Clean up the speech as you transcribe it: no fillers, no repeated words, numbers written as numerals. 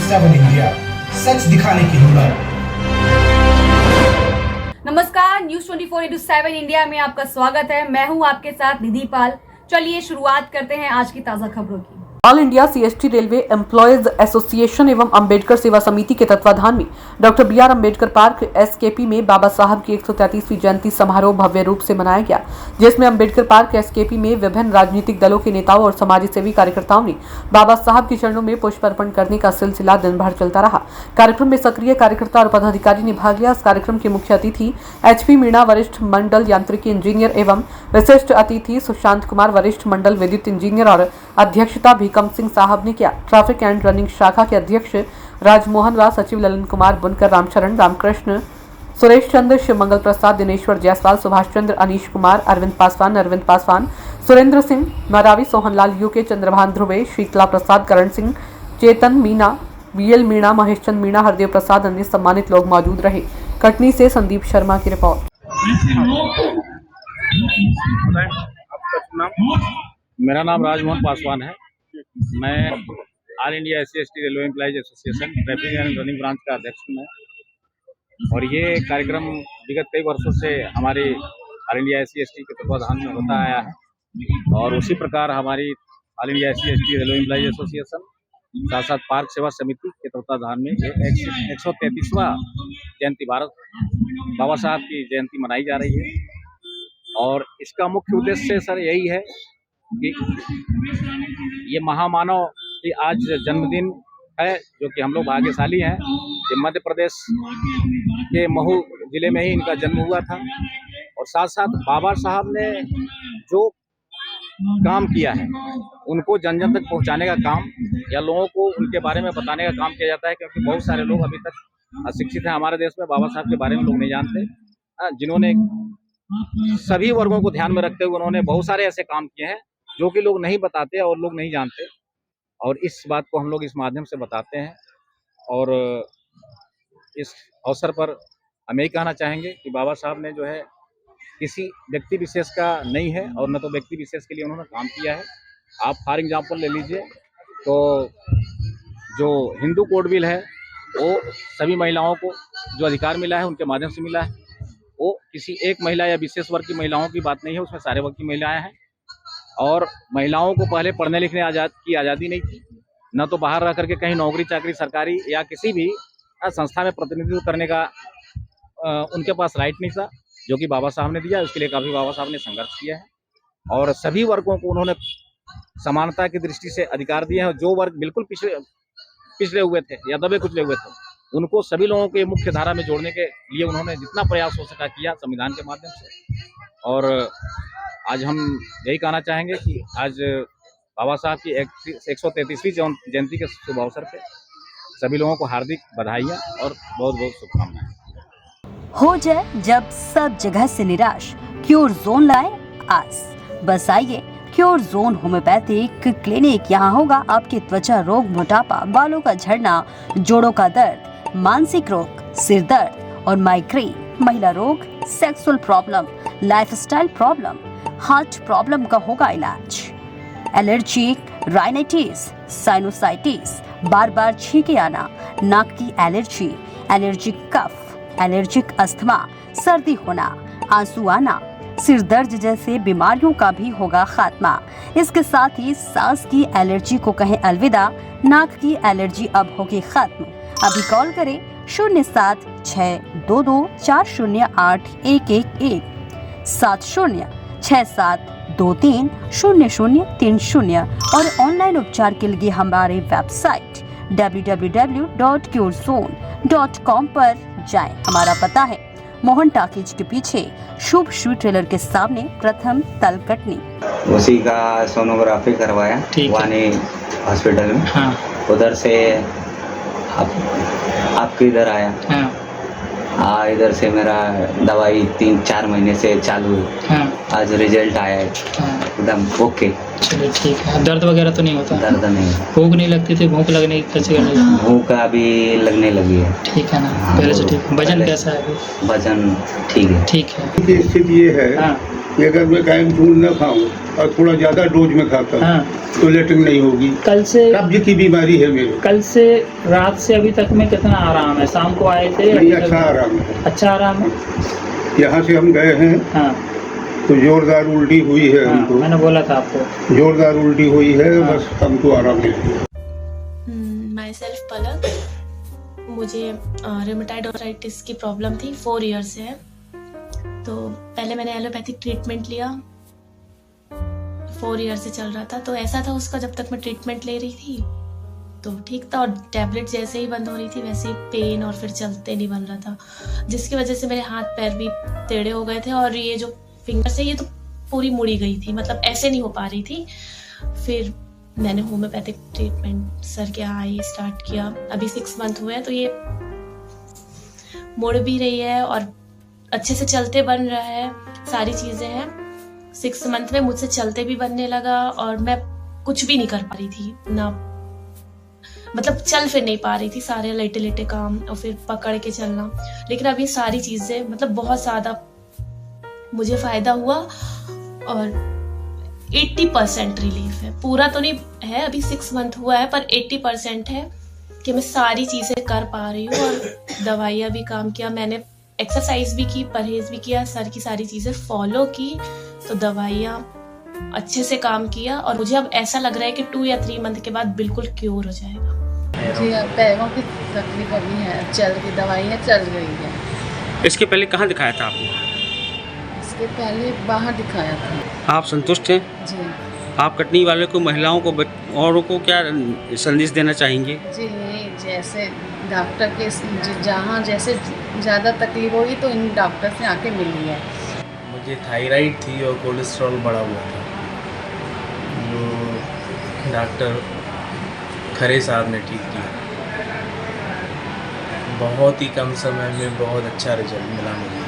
7 India, सच दिखाने की हिम्मत। नमस्कार, न्यूज 24/7 इंडिया में आपका स्वागत है। मैं हूं आपके साथ निधि पाल। चलिए शुरुआत करते हैं आज की ताजा खबरों की। All India CST railway employees association एवं अंबेडकर सेवा समिति के तत्वाधान में doctor BR Ambedkar park SKP में बाबा साहब की 133वीं जयंती समारोह भव्य रूप से मनाया गया, जिसमें अंबेडकर पार्क एसकेपी में विभिन्न राजनीतिक दलों के नेताओं और समाज सेवी कार्यकर्ताओं ने बाबा साहब के चरणों में पुष्प अर्पण करने का सिलसिला दिन भर चलता रहा। कार्यक्रम में सक्रिय कार्यकर्ता और पदाधिकारी ने भाग लिया। इस कार्यक्रम के मुख्य अतिथि HP मीणा वरिष्ठ मंडल यांत्रिकी इंजीनियर एवं विशिष्ट अतिथि सुशांत कुमार वरिष्ठ मंडल विद्युत इंजीनियर और अध्यक्षता भीकम सिंह साहब ने किया। ट्रैफिक एंड रनिंग शाखा के अध्यक्ष राजमोहन राव, सचिव ललन कुमार, बुनकर रामचरण, रामकृष्ण, सुरेश चंद्र, शिवमंगल प्रसाद, दिनेश्वर जायसवाल, सुभाष चंद्र, अनीश कुमार, अरविंद पासवान, सुरेंद्र सिंह, मरावी, सोहनलाल यूके, चंद्रभान ध्रुवे, शीतला प्रसाद, करण सिंह, चेतन मीणा, बीएल मीणा, महेश चंद मीणा, हरदेव प्रसाद, अन्य सम्मानित लोग मौजूद रहे। कटनी से संदीप शर्मा की रिपोर्ट। मेरा नाम राजमोहन पासवान है। मैं all India SC/ST railway employees association traffic and running branch का अध्यक्ष हूँ और ये कार्यक्रम विगत कई वर्षों से हमारे ऑल इंडिया SC/ST के तत्वाधान में होता आया है और उसी प्रकार हमारी all India SC/ST railway employees association साथ साथ पार्क सेवा समिति के तत्वाधान में 133वां जयंती बाबा साहब की जयंती मनाई जा रही है। और इसका मुख्य उद्देश्य सर यही है कि ये महामानव की आज जन्मदिन है, जो कि हम लोग भाग्यशाली हैं कि मध्य प्रदेश के महू जिले में ही इनका जन्म हुआ था। और साथ साथ बाबा साहब ने जो काम किया है उनको जन जन तक पहुंचाने का काम या लोगों को उनके बारे में बताने का काम किया जाता है, क्योंकि बहुत सारे लोग अभी तक अशिक्षित हैं हमारे देश में। बाबा साहब के बारे में लोग नहीं जानते, जिन्होंने सभी वर्गों को ध्यान में रखते हुए उन्होंने बहुत सारे ऐसे काम किए हैं जो कि लोग नहीं बताते और लोग नहीं जानते, और इस बात को हम लोग इस माध्यम से बताते हैं। और इस अवसर पर हम यही कहना चाहेंगे कि बाबा साहब ने जो है किसी व्यक्ति विशेष का नहीं है और न तो व्यक्ति विशेष के लिए उन्होंने काम किया है। आप फॉर एग्जाम्पल ले लीजिए तो जो हिंदू कोड बिल है वो सभी महिलाओं को जो अधिकार मिला है उनके माध्यम से मिला है। वो किसी एक महिला या विशेष वर्ग की महिलाओं की बात नहीं है, उसमें सारे वर्ग की महिलाएं हैं। और महिलाओं को पहले पढ़ने लिखने की आज़ादी नहीं थी, न तो बाहर रह करके कहीं नौकरी चाकरी सरकारी या किसी भी संस्था में प्रतिनिधित्व करने का उनके पास राइट नहीं था, जो कि बाबा साहब ने दिया। उसके लिए काफ़ी बाबा साहब ने संघर्ष किया है और सभी वर्गों को उन्होंने समानता की दृष्टि से अधिकार दिए हैं। जो वर्ग बिल्कुल पिछड़े हुए थे या दबे कुचले हुए थे उनको सभी लोगों के मुख्य धारा में जोड़ने के लिए उन्होंने जितना प्रयास हो सका किया संविधान के माध्यम से। और आज हम यही कहना चाहेंगे कि आज बाबा साहब की 133वीं जयंती के शुभ अवसर पे सभी लोगों को हार्दिक बधाइयाँ और बहुत बहुत शुभकामनाएं। हो जाए जब सब जगह से निराश, क्योर जोन लाए आस। बस आइए क्योर जोन होम्योपैथिक क्लिनिक। यहाँ होगा आपकी त्वचा रोग, मोटापा, बालों का झड़ना, जोड़ों का दर्द, मानसिक रोग, सिर दर्द और माइग्रेन, महिला रोग, sexual problem, lifestyle problem, heart problem का होगा इलाज। एलर्जी, राइनाइटिस, साइनोसाइटिस, बार बार छींके आना, नाक की एलर्जी, एलर्जिक कफ, एलर्जिक अस्थमा, सर्दी होना, आंसू आना, सिर दर्द जैसे बीमारियों का भी होगा खात्मा। इसके साथ ही सांस की एलर्जी को कहें अलविदा, नाक की एलर्जी अब होगी खत्म। अभी कॉल करें 0762240811 7067230030 और ऑनलाइन उपचार के लिए हमारे वेबसाइट www.curezone.com पर जाएं। हमारा पता है मोहन टाकीज के पीछे शुभ शू ट्रेलर के सामने, प्रथम तल कटनी। उसी का सोनोग्राफी करवाया वानी हॉस्पिटल में। हाँ। उधर से आपके इधर आया। हाँ। इधर से मेरा दवाई 3-4 महीने से चालू है। हाँ। आज रिजल्ट आया है। हाँ। एकदम ओके। चलिए ठीक है। दर्द वगैरह तो नहीं होता? दर्द नहीं। भूख नहीं लगती थी? भूख लगने कैसे? भूख अभी लगने लगी है। ठीक है ना? हाँ, पहले से ठीक। वजन कैसा है अभी? वजन ठीक है। ठीक है। स्थिति ये है कि अगर मैं कायम फूल न खाऊं और थोड़ा ज़्यादा डोज में खाता हूं, हाँ। तो लेटरिन नहीं होगी। कल से कब्ज की बीमारी है मेरे। कल से रात से अभी तक में कितना आराम है? शाम को आए थे? नहीं, अच्छा आराम है। अच्छा आराम है। यहाँ से हम गए हैं हाँ तो जोरदार उल्टी हुई है हाँ, हमको। मैंने बोला था आपको। जोरदार उल्टी हुई है, हाँ। बस हमको आराम मिल गया। माई सेल्फ पलक। मुझे रूमेटॉइड आर्थराइटिस की प्रॉब्लम थी, 4 ईयर्स से है। तो पहले मैंने एलोपैथिक ट्रीटमेंट लिया, 4 ईयर से चल रहा था। तो ऐसा था उसका, जब तक मैं ट्रीटमेंट ले रही थी तो ठीक था, और टैबलेट जैसे ही बंद हो रही थी वैसे ही पेन और फिर चलते नहीं बन रहा था, जिसकी वजह से मेरे हाथ पैर भी टेढ़े हो गए थे और ये जो फिंगर्स है ये तो पूरी मुड़ी गई थी, मतलब ऐसे नहीं हो पा रही थी। फिर मैंने होम्योपैथिक ट्रीटमेंट सर के यहाँ आई स्टार्ट किया। अभी 6 मंथ हुए हैं, तो ये मुड़ भी रही है और अच्छे से चलते बन रहा है, सारी चीज़ें हैं। 6 मंथ में मुझसे चलते भी बनने लगा और मैं कुछ भी नहीं कर पा रही थी ना, मतलब चल फिर नहीं पा रही थी, सारे लेटे लेटे काम और फिर पकड़ के चलना। लेकिन अब ये सारी चीज़ें मतलब बहुत ज़्यादा मुझे फ़ायदा हुआ और 80% रिलीफ है। पूरा तो नहीं है, अभी 6 मंथ हुआ है, पर 80% है कि मैं सारी चीज़ें कर पा रही हूँ। और दवाइयाँ भी काम किया, मैंने एक्सरसाइज भी की, परहेज भी किया, सर की सारी चीज़ें फॉलो की, तो दवाइयाँ अच्छे से काम किया। और मुझे अब ऐसा लग रहा है कि 2 या 3 मंथ के बाद बिल्कुल क्योर हो जाएगा। जी, पैरों की तकलीफ अभी है, चल की दवाई है, चल रही है। इसके पहले कहाँ दिखाया था आपने? इसके पहले बाहर दिखाया था। आप संतुष्ट हैं? जी। आप कटनी वाले को, महिलाओं को, औरों को क्या संदेश देना चाहेंगे? जी, जैसे डॉक्टर के जहाँ जैसे ज़्यादा तकलीफ होगी तो इन डॉक्टर से आके मिली है। मुझे थायराइड थी और कोलेस्ट्रॉल बढ़ा हुआ था, जो डॉक्टर खरे साहब ने ठीक किया। बहुत ही कम समय में बहुत अच्छा रिजल्ट मिला मुझे।